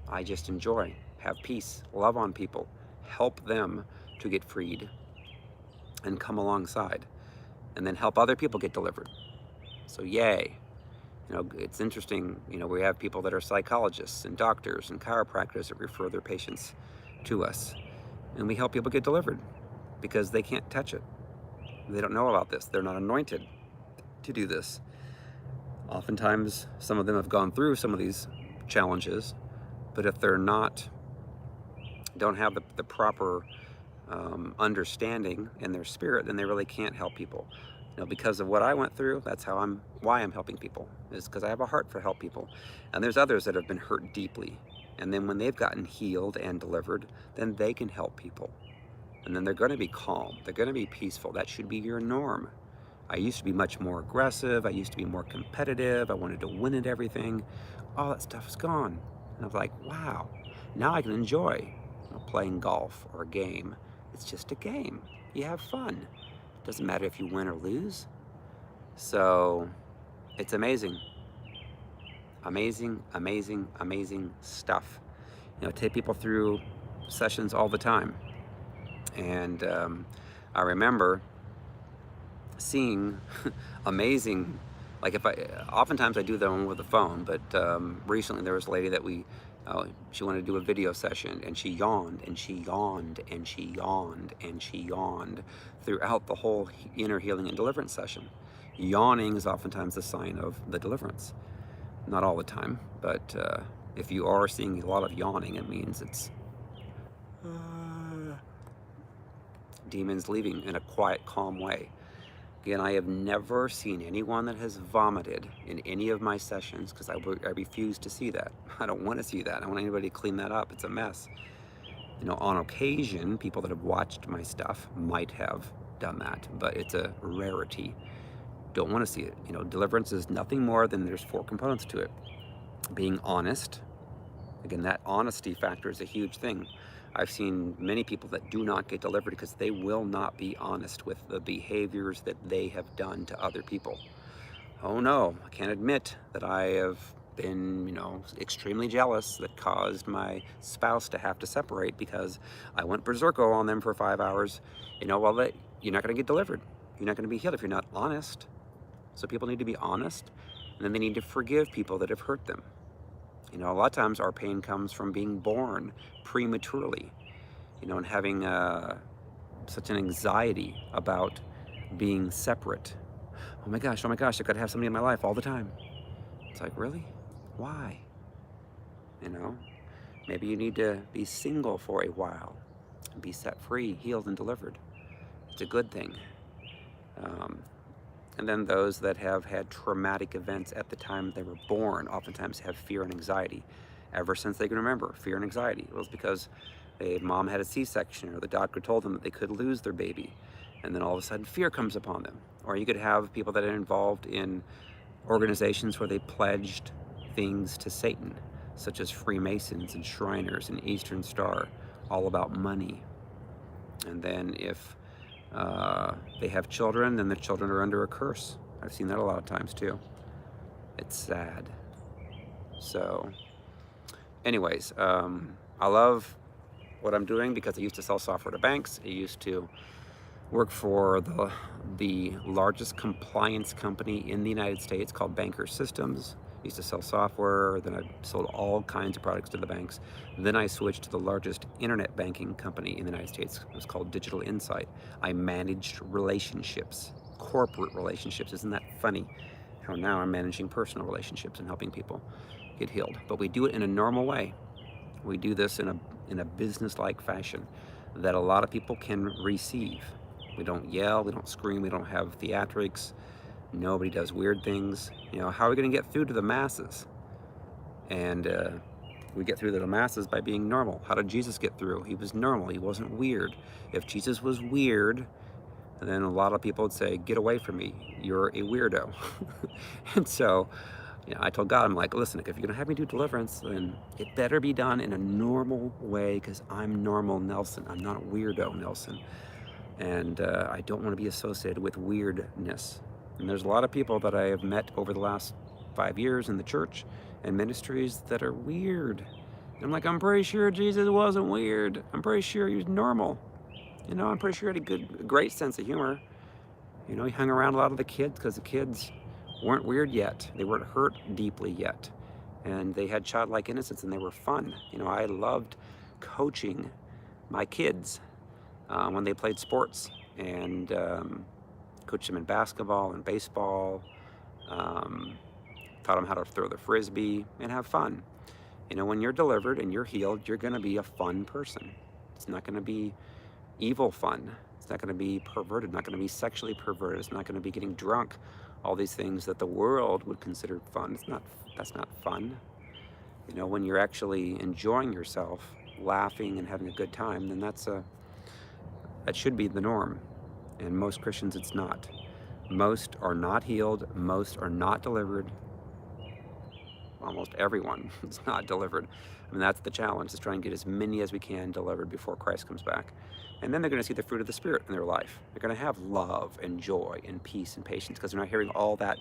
I just enjoy, have peace, love on people, help them to get freed, and come alongside, and then help other people get delivered. So yay. It's interesting, we have people that are psychologists and doctors and chiropractors that refer their patients to us. And we help people get delivered because they can't touch it. They don't know about this. They're not anointed to do this. Oftentimes, some of them have gone through some of these challenges, but if they're don't have the proper understanding in their spirit, then they really can't help people. Because of what I went through, that's why I'm helping people, is because I have a heart for help people. And there's others that have been hurt deeply. And then when they've gotten healed and delivered, then they can help people. And then they're going to be calm. They're going to be peaceful. That should be your norm. I used to be much more aggressive. I used to be more competitive. I wanted to win at everything. All that stuff is gone. And I was like, wow, now I can enjoy playing golf or a game. It's just a game. You have fun. Doesn't matter if you win or lose. So it's amazing. Amazing, amazing, amazing stuff. Take people through sessions all the time. And I remember seeing amazing, oftentimes I do them with the phone, but recently there was a lady that she wanted to do a video session, and she yawned, and she yawned, and she yawned, and she yawned throughout the whole inner healing and deliverance session. Yawning is oftentimes a sign of the deliverance. Not all the time, but if you are seeing a lot of yawning, it means it's demons leaving in a quiet, calm way. Again, I have never seen anyone that has vomited in any of my sessions because I refuse to see that. I don't want to see that. I don't want anybody to clean that up. It's a mess. On occasion, people that have watched my stuff might have done that, but it's a rarity. Don't want to see it. Deliverance is nothing more than there's 4 components to it. Being honest. Again, that honesty factor is a huge thing. I've seen many people that do not get delivered because they will not be honest with the behaviors that they have done to other people. Oh no, I can't admit that I have been, extremely jealous that caused my spouse to have to separate because I went berserko on them for 5 hours. You're not going to get delivered. You're not going to be healed if you're not honest. So people need to be honest, and then they need to forgive people that have hurt them. A lot of times our pain comes from being born prematurely, and having such an anxiety about being separate. Oh my gosh, I've got to have somebody in my life all the time. It's like, really? Why? Maybe you need to be single for a while. and be set free, healed, and delivered. It's a good thing. Um, and then those that have had traumatic events at the time they were born oftentimes have fear and anxiety. Ever since they can remember, fear and anxiety. It was because mom had a C-section, or the doctor told them that they could lose their baby. And then all of a sudden fear comes upon them. Or you could have people that are involved in organizations where they pledged things to Satan, such as Freemasons and Shriners and Eastern Star, all about money. And then if they have children, then the children are under a curse. I've seen that a lot of times too. It's sad. So anyways, I love what I'm doing because I used to sell software to banks. I used to work for the largest compliance company in the United States called Banker Systems. I used to sell software, then I sold all kinds of products to the banks. Then I switched to the largest internet banking company in the United States. It was called Digital Insight. I managed relationships, corporate relationships. Isn't that funny? How now I'm managing personal relationships and helping people get healed. But we do it in a normal way. We do this in a business-like fashion that a lot of people can receive. We don't yell, we don't scream, we don't have theatrics. Nobody does weird things. You know, how are we going to get through to the masses? And we get through to the masses by being normal. How did Jesus get through? He was normal. He wasn't weird. If Jesus was weird, then a lot of people would say, get away from me. You're a weirdo. And so, I told God, I'm like, listen, if you're going to have me do deliverance, then it better be done in a normal way, because I'm normal Nelson. I'm not weirdo Nelson. And I don't want to be associated with weirdness. And there's a lot of people that I have met over the last 5 years in the church and ministries that are weird. And I'm like, I'm pretty sure Jesus wasn't weird. I'm pretty sure he was normal. I'm pretty sure he had a great sense of humor. He hung around a lot of the kids because the kids weren't weird yet. They weren't hurt deeply yet. And they had childlike innocence and they were fun. I loved coaching my kids when they played sports, and coached them in basketball and baseball, taught them how to throw the frisbee and have fun. When you're delivered and you're healed, you're going to be a fun person. It's not going to be evil fun. It's not going to be perverted, not going to be sexually perverted. It's not going to be getting drunk. All these things that the world would consider fun. That's not fun. When you're actually enjoying yourself, laughing and having a good time, then that should be the norm. And most Christians, it's not. Most are not healed. Most are not delivered. Almost everyone is not delivered. That's the challenge, is trying to get as many as we can delivered before Christ comes back. And then they're going to see the fruit of the Spirit in their life. They're going to have love and joy and peace and patience, because they're not hearing all that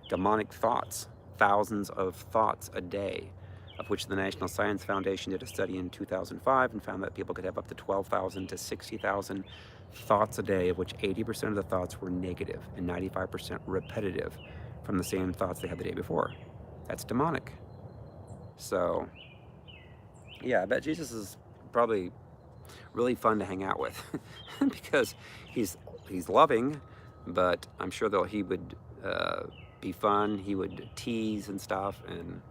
demonic thoughts, thousands of thoughts a day, of which the National Science Foundation did a study in 2005 and found that people could have up to 12,000 to 60,000 thoughts a day, of which 80% of the thoughts were negative and 95% repetitive from the same thoughts they had the day before. That's demonic. So, yeah, I bet Jesus is probably really fun to hang out with because he's loving, but I'm sure though he would be fun. He would tease and stuff, and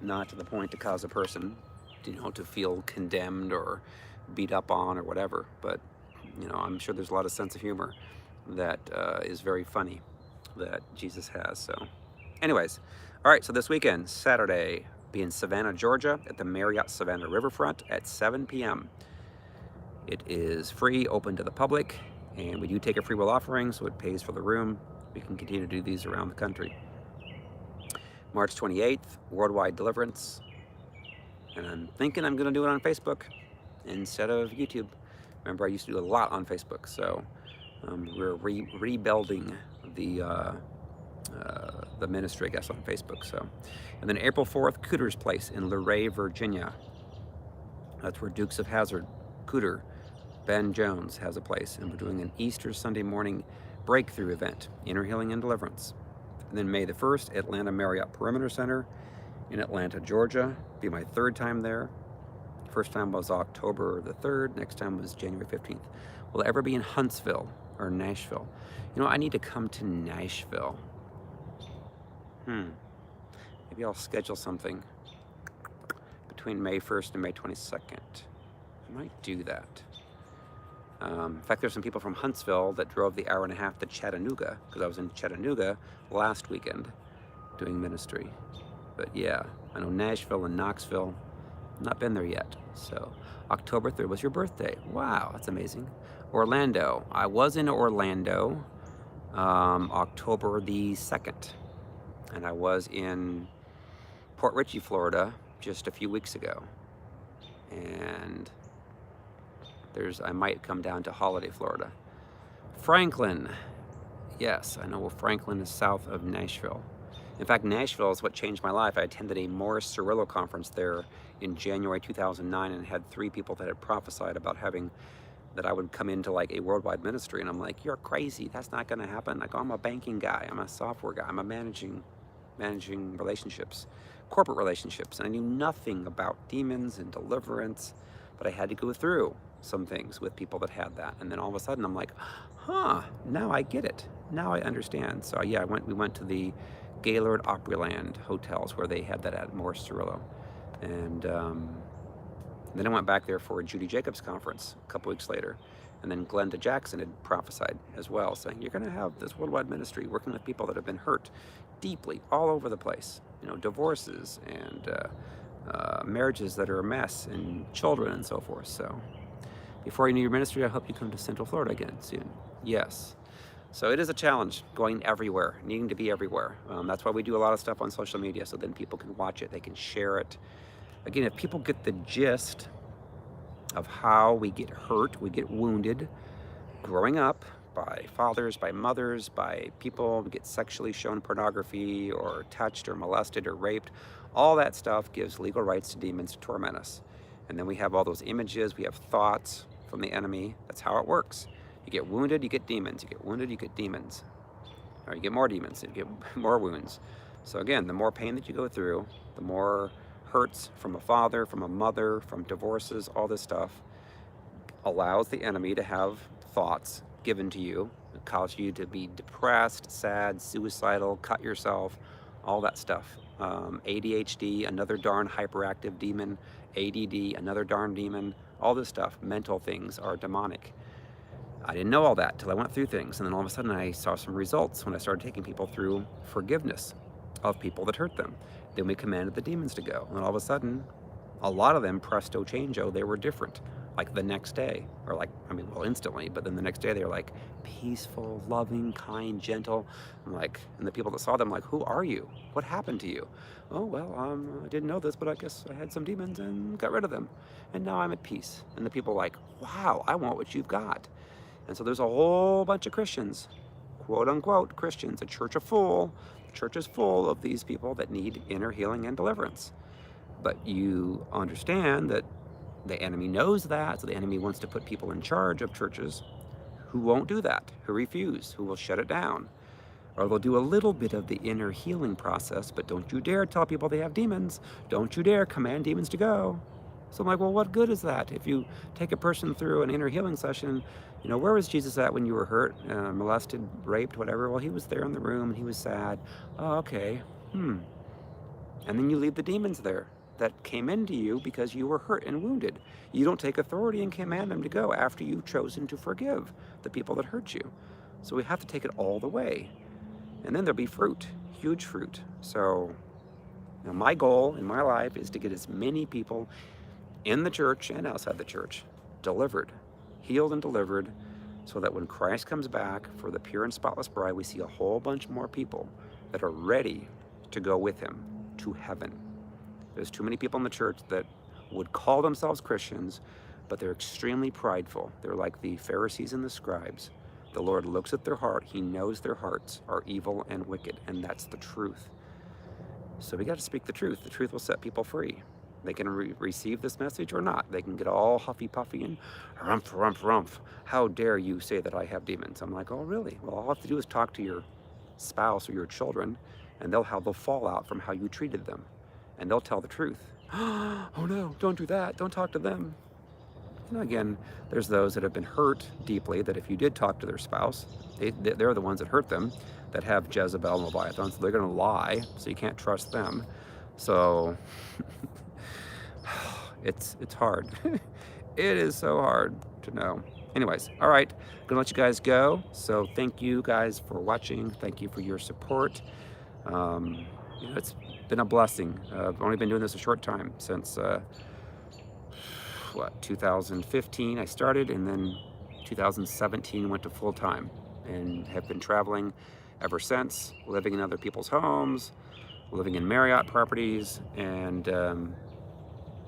not to the point to cause a person, to feel condemned or beat up on or whatever. But, I'm sure there's a lot of sense of humor that is very funny that Jesus has. So anyways, all right, so this weekend, Saturday, be in Savannah, Georgia at the Marriott Savannah Riverfront at 7 p.m. It is free, open to the public, and we do take a free will offering, so it pays for the room. We can continue to do these around the country. March 28th, Worldwide Deliverance. And I'm thinking I'm going to do it on Facebook instead of YouTube. Remember, I used to do a lot on Facebook, so we're rebuilding the ministry, I guess, on Facebook. So, and then April 4th, Cooter's Place in Luray, Virginia. That's where Dukes of Hazzard, Cooter, Ben Jones has a place, and we're doing an Easter Sunday morning breakthrough event, Inner Healing and Deliverance. And then May the 1st, Atlanta Marriott Perimeter Center in Atlanta, Georgia. Be my third time there. First time was October the 3rd. Next time was January 15th. Will it ever be in Huntsville or Nashville? I need to come to Nashville. Maybe I'll schedule something between May 1st and May 22nd. I might do that. In fact, there's some people from Huntsville that drove the hour and a half to Chattanooga, because I was in Chattanooga last weekend doing ministry. But yeah, I know Nashville and Knoxville. Not been there yet. So October 3rd was your birthday. Wow, that's amazing. Orlando. I was in Orlando October the 2nd. And I was in Port Richey, Florida just a few weeks ago. And I might come down to Holiday, Florida. Franklin. Yes, I know Franklin is south of Nashville. In fact, Nashville is what changed my life. I attended a Morris Cirillo conference there in January 2009 and had 3 people that had prophesied about that I would come into like a worldwide ministry. And I'm like, you're crazy. That's not going to happen. Like, I'm a banking guy. I'm a software guy. I'm a managing relationships, corporate relationships. And I knew nothing about demons and deliverance, but I had to go through some things with people that had that. And then all of a sudden I'm like, now I get it. Now I understand. So yeah, we went to the Gaylord Opryland hotels where they had that at Morris Cirillo. And then I went back there for a Judy Jacobs conference a couple weeks later. And then Glenda Jackson had prophesied as well, saying, you're going to have this worldwide ministry working with people that have been hurt deeply all over the place. Divorces and marriages that are a mess and children and so forth. So before you know your ministry, I hope you come to Central Florida again soon. Yes. So it is a challenge going everywhere, needing to be everywhere. That's why we do a lot of stuff on social media, so then people can watch it, they can share it. Again, if people get the gist of how we get hurt, we get wounded growing up by fathers, by mothers, by people, we get sexually shown pornography or touched or molested or raped, all that stuff gives legal rights to demons to torment us. And then we have all those images, we have thoughts from the enemy. That's how it works. You get wounded, you get demons. You get wounded, you get demons. Or you get more demons, you get more wounds. So again, the more pain that you go through, the more hurts from a father, from a mother, from divorces, all this stuff allows the enemy to have thoughts given to you. It causes you to be depressed, sad, suicidal, cut yourself, all that stuff. ADHD, another darn hyperactive demon. ADD, another darn demon. All this stuff, mental things are demonic. I didn't know all that till I went through things, and then all of a sudden I saw some results when I started taking people through forgiveness of people that hurt them. Then we commanded the demons to go, and all of a sudden, a lot of them, presto changeo, they were different. Like the next day, or instantly, but then the next day they were like peaceful, loving, kind, gentle. And the people that saw them like, who are you? What happened to you? Oh, well, I didn't know this, but I guess I had some demons and got rid of them. And now I'm at peace. And the people are like, wow, I want what you've got. And so there's a whole bunch of Christians, quote unquote Christians, a church of full. The church is full of these people that need inner healing and deliverance. But you understand that the enemy knows that, so the enemy wants to put people in charge of churches who won't do that, who refuse, who will shut it down. Or they'll do a little bit of the inner healing process, but don't you dare tell people they have demons. Don't you dare command demons to go. So I'm like, well, what good is that? If you take a person through an inner healing session, where was Jesus at when you were hurt, molested, raped, whatever? Well, he was there in the room and he was sad. Oh, okay. And then you leave the demons there that came into you because you were hurt and wounded. You don't take authority and command them to go after you've chosen to forgive the people that hurt you. So we have to take it all the way. And then there'll be fruit, huge fruit. So my goal in my life is to get as many people in the church and outside the church delivered, healed and delivered, so that when Christ comes back for the pure and spotless bride, we see a whole bunch more people that are ready to go with him to heaven. There's too many people in the church that would call themselves Christians, but they're extremely prideful. They're like the Pharisees and the scribes. The Lord looks at their heart. He knows their hearts are evil and wicked, and that's the truth. So we got to speak the truth. The truth will set people free. They can receive this message or not. They can get all huffy puffy and rumph, rumph, rumph. How dare you say that I have demons? I'm like, oh, really? Well, all I have to do is talk to your spouse or your children, and they'll have the fallout from how you treated them. And they'll tell the truth. Oh no, don't do that. Don't talk to them. And again, there's those that have been hurt deeply, that if you did talk to their spouse, they're the ones that hurt them, that have Jezebel and Leviathan, so they're going to lie, so you can't trust them. So it's hard. It is so hard to know. Anyways, all right, gonna let you guys go. So thank you guys for watching. Thank you for your support. Um, it's been a blessing. I've only been doing this a short time since 2015 I started, and then 2017 went to full time, and have been traveling ever since, living in other people's homes, living in Marriott properties, and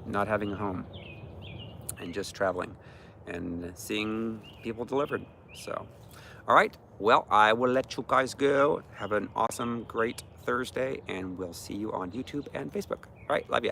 not having a home, and just traveling and seeing people delivered. So, all right, well, I will let you guys go. Have an awesome, great Thursday, and we'll see you on YouTube and Facebook. All right, love ya.